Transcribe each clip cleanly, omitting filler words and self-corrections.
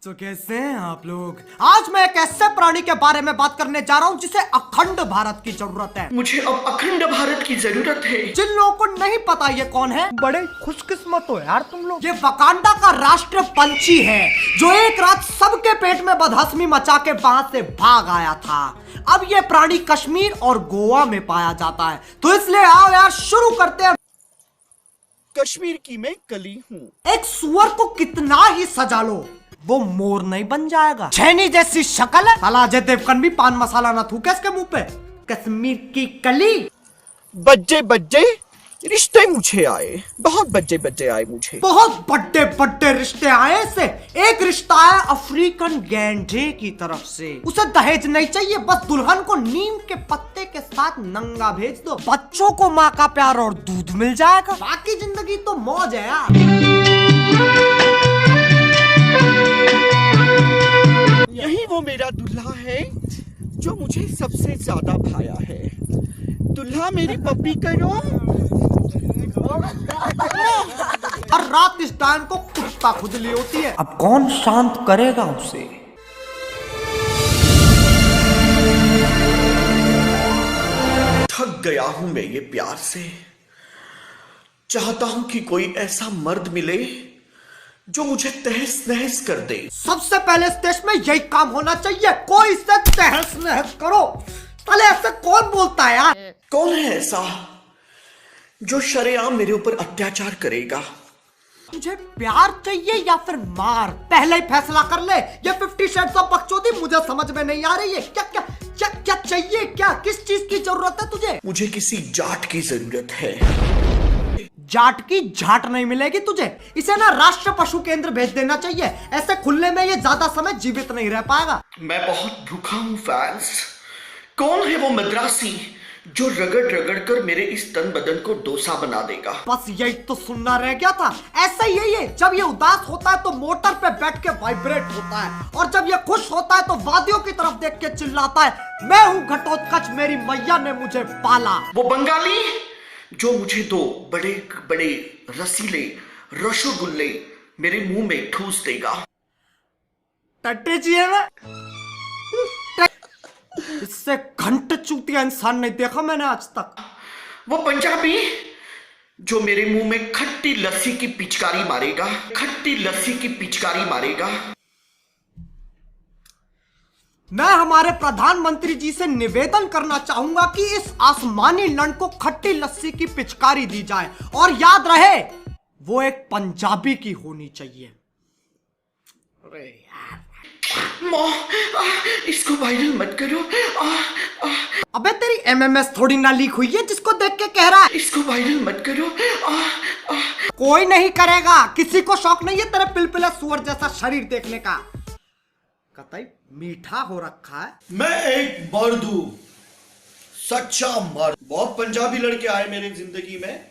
तो कैसे हैं आप लोग। आज मैं एक ऐसे प्राणी के बारे में बात करने जा रहा हूँ जिसे अखंड भारत की जरूरत है। मुझे अब अखंड भारत की जरूरत है। जिन लोगों को नहीं पता ये कौन है, बड़े खुशकिस्मत हो यार तुम लोग। ये वकांडा का राष्ट्र पंछी है जो एक रात सबके पेट में बदहजमी मचा के वहां से भाग आया था। अब ये प्राणी कश्मीर और गोवा में पाया जाता है, तो इसलिए आओ यार शुरू करते हैं। कश्मीर की मैं कली हूँ। एक सुअर को कितना ही सजा लो, वो मोर नहीं बन जाएगा। छैनी जैसी शक्ल है, साला अजय देवगन भी पान मसाला ना थूके इसके मुंह पे। कश्मीर की कली। बच्चे बच्चे रिश्ते मुझे आए, बहुत बच्चे बच्चे आए मुझे। बहुत बड़े बड़े रिश्ते आए से। एक रिश्ता है अफ्रीकन गैंडे की तरफ से। उसे दहेज नहीं चाहिए, बस दुल्हन को नीम के पत्ते के साथ नंगा भेज दो। बच्चों को माँ का प्यार और दूध मिल जाएगा, बाकी जिंदगी तो मौज है यार। यही वो मेरा दूल्हा है जो मुझे सबसे ज्यादा भाया है। दूल्हा मेरी पप्पी करो। हर रात इस डायन को कुत्ता खुजली होती है, अब कौन शांत करेगा उसे। थक गया हूं मैं ये प्यार से। चाहता हूं कि कोई ऐसा मर्द मिले जो मुझे तहस नहस कर दे। सबसे पहले इस देश में यही काम होना चाहिए, कोई से तहस नहस करो। साले ऐसे कौन बोलता है यार। कौन है ऐसा जो शरेआम मेरे ऊपर अत्याचार करेगा। तुझे प्यार चाहिए या फिर मार, पहले ही फैसला कर ले। ये 50 शेड्स ऑफ बकचोदी मुझे समझ में नहीं आ रही है। क्या क्या क्या क्या चाहिए, क्या किस चीज की जरूरत है तुझे। मुझे किसी जाट की जरूरत है। जाट की झाट नहीं मिलेगी तुझे, इसे ना राष्ट्र पशु केंद्र भेज देना चाहिए। ऐसे खुले में ये ज्यादा समय जीवित नहीं रह पाएगा। मैं बहुत भूखा हूँ फैंस। कौन है वो मद्रासी जो रगड़ रगड़ कर मेरे इस तन बदन को डोसा बना देगा। बस यही तो सुनना रह गया था। ऐसा ही यही है, जब ये उदास होता है तो मोटर पे बैठ के वाइब्रेट होता है, और जब ये खुश होता है तो वादियों की तरफ देख के चिल्लाता है, मैं हूँ घटोत्कच, मेरी मैया ने मुझे पाला। वो बंगाली जो मुझे दो बड़े बड़े रसीले रसगुल्ले मेरे मुंह में ठूस देगा। टट्टे चाहिए मैं। इससे घंट चूतिया इंसान नहीं देखा मैंने आज तक। वो पंजाबी जो मेरे मुंह में खट्टी लस्सी की पिचकारी मारेगा, खट्टी लस्सी की पिचकारी मारेगा। मैं हमारे प्रधानमंत्री जी से निवेदन करना चाहूंगा कि इस आसमानी लंड को खट्टी लस्सी की पिचकारी दी जाए, और याद रहे वो एक पंजाबी की होनी चाहिए। अरे यार इसको वायरल मत करो। अबे तेरी एमएमएस थोड़ी ना लीक हुई है जिसको देख के कह रहा है इसको वायरल मत करो। कोई नहीं करेगा, किसी को शौक नहीं है तेरे पिलपिले सुअर जैसा शरीर देखने का। कतई मीठा हो रखा है। मैं एक मर्द हूं, सच्चा मर्द। बहुत पंजाबी लड़के आए मेरी जिंदगी में,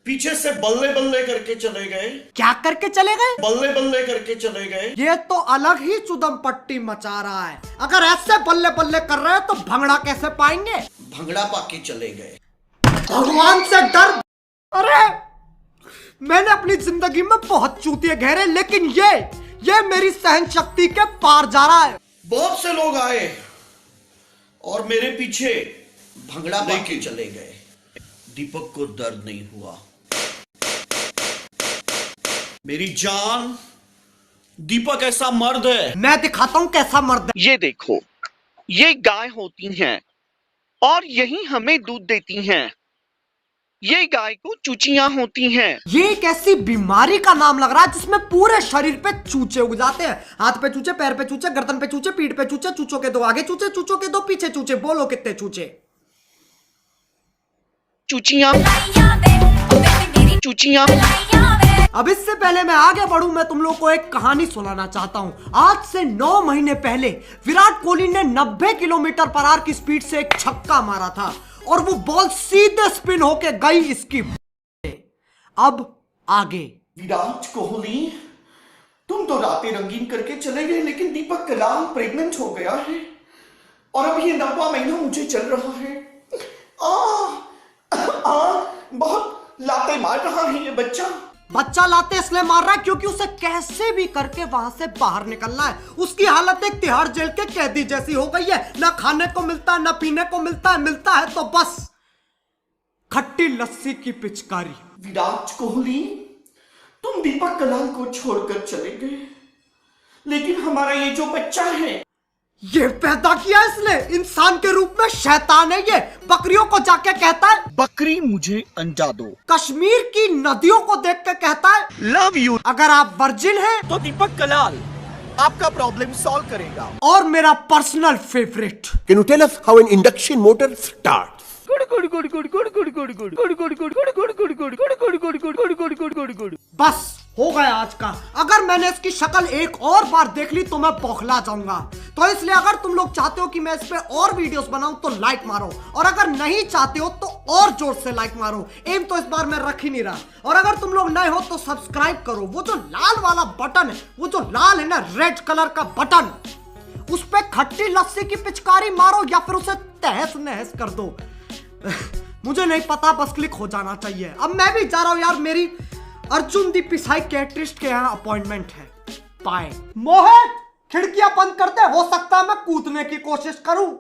पीछे से बल्ले बल्ले करके चले गए। क्या करके चले गए? बल्ले बल्ले करके चले गए। ये तो अलग ही चुदम पट्टी मचा रहा है। अगर ऐसे बल्ले बल्ले कर रहे हैं तो भंगड़ा कैसे पाएंगे? भंगड़ा पाके चले गए। भगवान से डर। अरे मैंने अपनी जिंदगी में बहुत चूतिए घेरे, लेकिन ये मेरी सहन शक्ति के पार जा रहा है। बहुत से लोग आए और मेरे पीछे भंगड़ा पाके चले गए। दीपक को दर्द नहीं हुआ। मेरी जान, दीपक ऐसा मर्द है। मैं दिखाता हूं कैसा मर्द है। ये देखो, ये गाय होती हैं और यही हमें दूध देती हैं। ये गाय को चूचियां होती हैं। ये एक ऐसी बीमारी का नाम लग रहा है जिसमें पूरे शरीर पे चूचे उग जाते हैं। हाथ पे चूचे, पैर पे चूचे, गर्दन पे चूचे, पीठ पे चूचे, चूचों के दो आगे चूचे, चूचों के दो पीछे चूचे। बोलो कितने चूचे? चूचियां चूचियां। अब इससे पहले मैं आगे बढ़ूं, मैं तुम लोग को एक कहानी सुनाना चाहता हूं। आज से 9 महीने पहले विराट कोहली ने 90 किलोमीटर पर आवर की स्पीड से एक छक्का मारा था, और वो बॉल सीधे स्पिन होके गई इसकी। अब आगे। विराट कोहली, तुम तो रातें रंगीन करके चले गए, लेकिन दीपक कलाम प्रेग्नेंट हो गया है और अब ये 9वां महीना मुझे चल रहा है। बहुत लाते मार रहा है ये बच्चा। बच्चा लाते इसलिए मार रहा है क्योंकि उसे कैसे भी करके वहां से बाहर निकलना है। उसकी हालत एक तिहाड़ जेल के कैदी जैसी हो गई है, ना खाने को मिलता है ना पीने को मिलता है तो बस खट्टी लस्सी की पिचकारी। विराट कोहली, तुम दीपक कलाल को छोड़कर चले गए, लेकिन हमारा ये जो बच्चा है, ये पैदा किया इसने इंसान के रूप में, शैतान है ये। बकरियों को जाके कहता है बकरी मुझे अंडा दो। कश्मीर की नदियों को देख के कहता है लव यू। अगर आप वर्जिन हैं तो दीपक कलाल आपका प्रॉब्लम सॉल्व करेगा। और मेरा personal favourite, Can you tell us how an induction motor starts? बस हो गया आज का। अगर मैंने इसकी शक्ल एक और बार देख ली तो मैं बौखला जाऊंगा। तो इसलिए अगर तुम लोग चाहते हो कि मैं इस पे और वीडियोस बनाऊं तो लाइक मारो, और अगर नहीं चाहते हो तो और जोर से लाइक मारो। एम तो इस बार मैं रख ही नहीं रहा। और अगर तुम लोग नए हो तो सब्सक्राइब करो। वो जो लाल वाला बटन है, वो जो लाल है ना, रेड कलर का बटन, उस पे खट्टी लस्सी की पिचकारी मारो या फिर उसे तहस नहस कर दो। मुझे नहीं पता, बस क्लिक हो जाना चाहिए। अब मैं भी जा रहा हूं यार, मेरी अर्जुन दी साइकियाट्रिस्ट के यहाँ अपॉइंटमेंट है। बाय। मोहित, खिड़कियां बंद कर दे, हो सकता है मैं कूदने की कोशिश करूं।